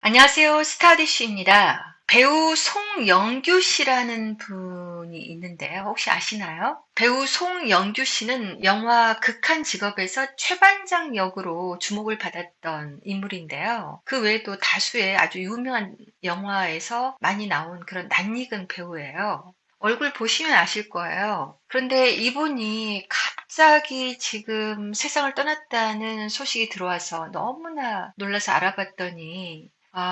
안녕하세요. 스타디쉬입니다. 배우 송영규 씨라는 분이 있는데요. 혹시 아시나요? 배우 송영규 씨는 영화 극한 직업에서 최반장 역으로 주목을 받았던 인물인데요. 그 외에도 다수의 아주 유명한 영화에서 많이 나온 그런 낯익은 배우예요. 얼굴 보시면 아실 거예요. 그런데 이분이 갑자기 지금 세상을 떠났다는 소식이 들어와서 너무나 놀라서 알아봤더니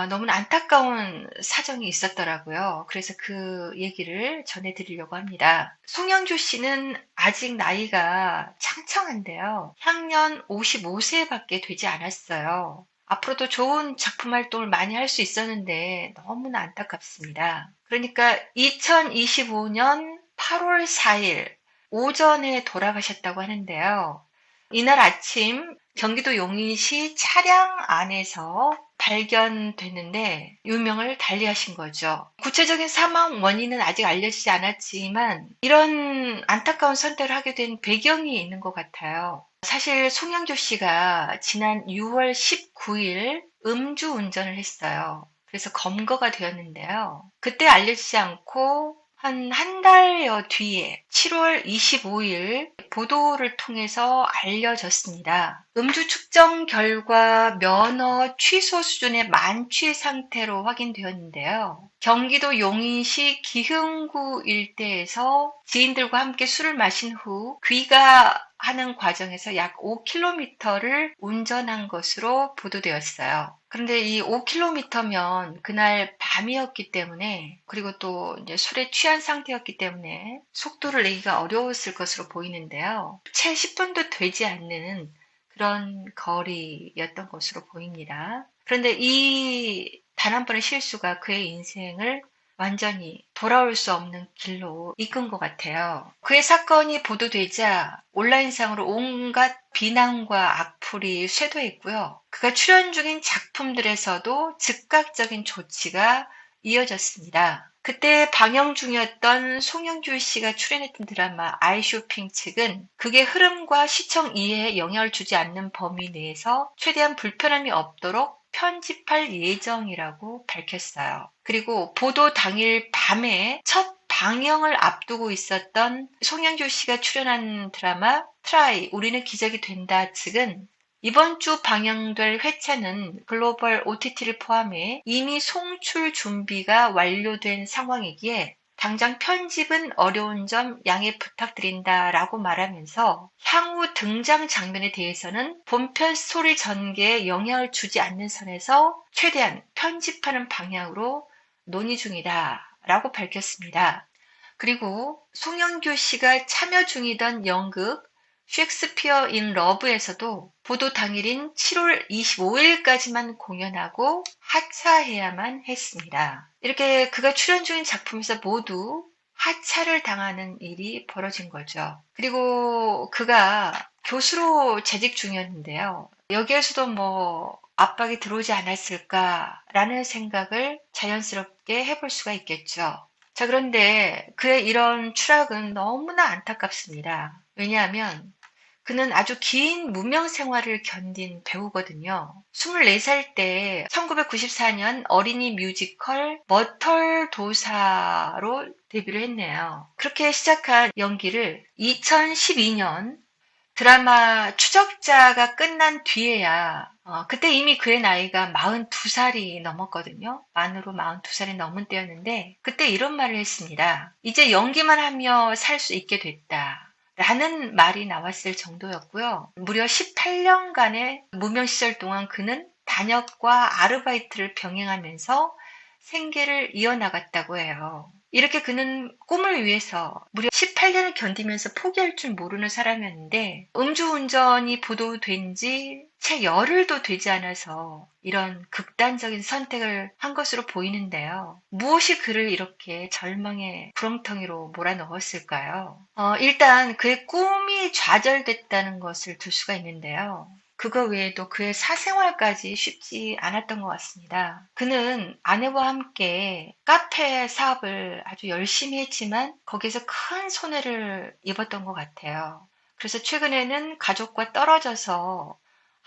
너무나 안타까운 사정이 있었더라고요. 그래서 그 얘기를 전해드리려고 합니다. 송영주 씨는 아직 나이가 창창한데요. 향년 55세밖에 되지 않았어요. 앞으로도 좋은 작품 활동을 많이 할 수 있었는데 너무나 안타깝습니다. 그러니까 2025년 8월 4일 오전에 돌아가셨다고 하는데요. 이날 아침 경기도 용인시 차량 안에서 발견됐는데 유명을 달리하신 거죠. 구체적인 사망 원인은 아직 알려지지 않았지만 이런 안타까운 선택을 하게 된 배경이 있는 것 같아요. 사실 송영조 씨가 지난 6월 19일 음주 운전을 했어요. 그래서 검거가 되었는데요. 그때 알려지지 않고 한 달여 뒤에 7월 25일 보도를 통해서 알려졌습니다. 음주 측정 결과 면허 취소 수준의 만취 상태로 확인되었는데요. 경기도 용인시 기흥구 일대에서 지인들과 함께 술을 마신 후 귀가하는 과정에서 약 5km를 운전한 것으로 보도되었어요. 그런데 이 5km면 그날 밤이었기 때문에 그리고 또 이제 술에 취한 상태였기 때문에 속도를 내기가 어려웠을 것으로 보이는데요. 채 10분도 되지 않는 그런 거리였던 것으로 보입니다. 그런데 이 단 한 번의 실수가 그의 인생을 완전히 돌아올 수 없는 길로 이끈 것 같아요. 그의 사건이 보도되자 온라인상으로 온갖 비난과 악플이 쇄도했고요. 그가 출연 중인 작품들에서도 즉각적인 조치가 이어졌습니다. 그때 방영 중이었던 송영주 씨가 출연했던 드라마 아이쇼핑 측은 극의 흐름과 시청 이해에 영향을 주지 않는 범위 내에서 최대한 불편함이 없도록 편집할 예정이라고 밝혔어요. 그리고 보도 당일 밤에 첫 방영을 앞두고 있었던 송영주 씨가 출연한 드라마 트라이 우리는 기적이 된다 측은 이번 주 방영될 회차는 글로벌 OTT를 포함해 이미 송출 준비가 완료된 상황이기에 당장 편집은 어려운 점 양해 부탁드린다라고 말하면서 향후 등장 장면에 대해서는 본편 스토리 전개에 영향을 주지 않는 선에서 최대한 편집하는 방향으로 논의 중이다라고 밝혔습니다. 그리고 송영규 씨가 참여 중이던 연극 셰익스피어 인 러브에서도 보도 당일인 7월 25일까지만 공연하고 하차해야만 했습니다. 이렇게 그가 출연 중인 작품에서 모두 하차를 당하는 일이 벌어진 거죠. 그리고 그가 교수로 재직 중이었는데요. 여기에서도 압박이 들어오지 않았을까라는 생각을 자연스럽게 해볼 수가 있겠죠. 자, 그런데 그의 이런 추락은 너무나 안타깝습니다. 왜냐하면 그는 아주 긴 무명 생활을 견딘 배우거든요. 24살 때 1994년 어린이 뮤지컬 머털도사로 데뷔를 했네요. 그렇게 시작한 연기를 2012년 드라마 추적자가 끝난 뒤에야 그때 이미 그의 나이가 42살이 넘었거든요. 만으로 42살이 넘은 때였는데 그때 이런 말을 했습니다. 이제 연기만 하며 살 수 있게 됐다. 라는 말이 나왔을 정도였고요. 무려 18년간의 무명 시절 동안 그는 단역과 아르바이트를 병행하면서 생계를 이어나갔다고 해요. 이렇게 그는 꿈을 위해서 무려 18년을 견디면서 포기할 줄 모르는 사람이었는데 음주운전이 보도된 지 채 열흘도 되지 않아서 이런 극단적인 선택을 한 것으로 보이는데요. 무엇이 그를 이렇게 절망의 구렁텅이로 몰아넣었을까요? 일단 그의 꿈이 좌절됐다는 것을 들 수가 있는데요. 그거 외에도 그의 사생활까지 쉽지 않았던 것 같습니다. 그는 아내와 함께 카페 사업을 아주 열심히 했지만 거기서 큰 손해를 입었던 것 같아요. 그래서 최근에는 가족과 떨어져서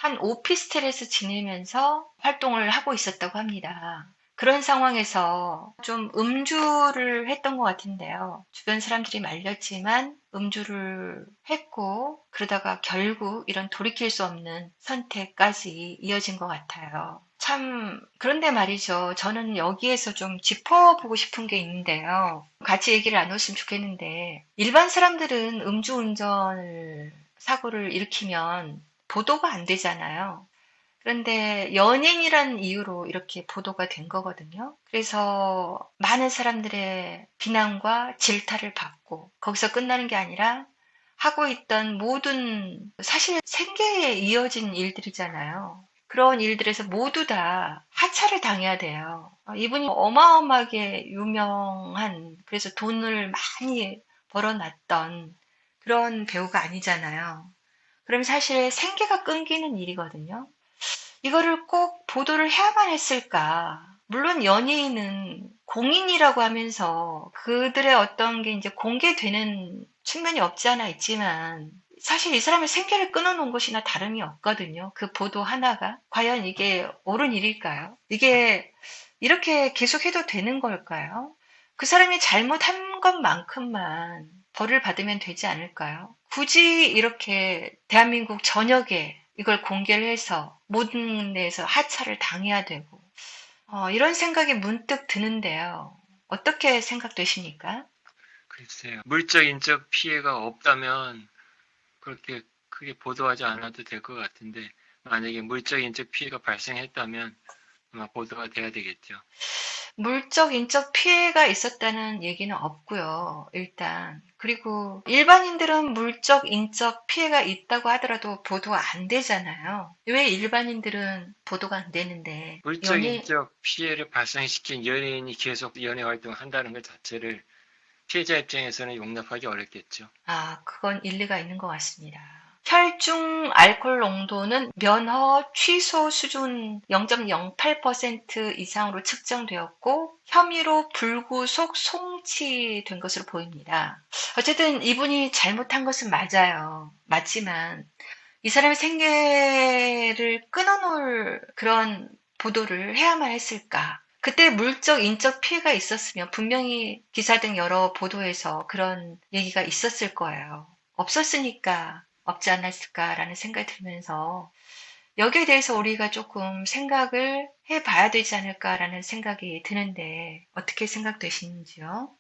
한 오피스텔에서 지내면서 활동을 하고 있었다고 합니다. 그런 상황에서 좀 음주를 했던 것 같은데요. 주변 사람들이 말렸지만 음주를 했고, 그러다가 결국 이런 돌이킬 수 없는 선택까지 이어진 것 같아요. 참, 그런데 말이죠. 저는 여기에서 좀 짚어보고 싶은 게 있는데요. 같이 얘기를 나눴으면 좋겠는데, 일반 사람들은 음주운전을, 사고를 일으키면 보도가 안 되잖아요. 그런데 연예인이라는 이유로 이렇게 보도가 된 거거든요. 그래서 많은 사람들의 비난과 질타를 받고 거기서 끝나는 게 아니라 하고 있던 모든 사실 생계에 이어진 일들이잖아요. 그런 일들에서 모두 다 하차를 당해야 돼요. 이분이 어마어마하게 유명한 그래서 돈을 많이 벌어놨던 그런 배우가 아니잖아요. 그럼 사실 생계가 끊기는 일이거든요. 이거를 꼭 보도를 해야만 했을까? 물론 연예인은 공인이라고 하면서 그들의 어떤 게 이제 공개되는 측면이 없지 않아 있지만 사실 이 사람의 생계를 끊어놓은 것이나 다름이 없거든요. 그 보도 하나가. 과연 이게 옳은 일일까요? 이게 이렇게 계속해도 되는 걸까요? 그 사람이 잘못한 것만큼만 벌을 받으면 되지 않을까요? 굳이 이렇게 대한민국 전역에 이걸 공개를 해서 모든 데에서 하차를 당해야 되고 이런 생각이 문득 드는데요. 어떻게 생각되십니까? 글쎄요. 물적, 인적 피해가 없다면 그렇게 크게 보도하지 않아도 될 것 같은데, 만약에 물적, 인적 피해가 발생했다면 아마 보도가 돼야 되겠죠. 물적, 인적 피해가 있었다는 얘기는 없고요. 일단. 그리고 일반인들은 물적, 인적 피해가 있다고 하더라도 보도가 안 되잖아요. 왜 일반인들은 보도가 안 되는데 물적, 연예 인적 피해를 발생시킨 연예인이 계속 연예 활동을 한다는 것 자체를 피해자 입장에서는 용납하기 어렵겠죠. 그건 일리가 있는 것 같습니다. 혈중 알코올 농도는 면허 취소 수준 0.08% 이상으로 측정되었고 혐의로 불구속 송치된 것으로 보입니다. 어쨌든 이분이 잘못한 것은 맞아요. 맞지만 이 사람의 생계를 끊어놓을 그런 보도를 해야만 했을까? 그때 물적, 인적 피해가 있었으면 분명히 기사 등 여러 보도에서 그런 얘기가 있었을 거예요. 없었으니까 없지 않았을까라는 생각이 들면서 여기에 대해서 우리가 조금 생각을 해봐야 되지 않을까라는 생각이 드는데 어떻게 생각되시는지요?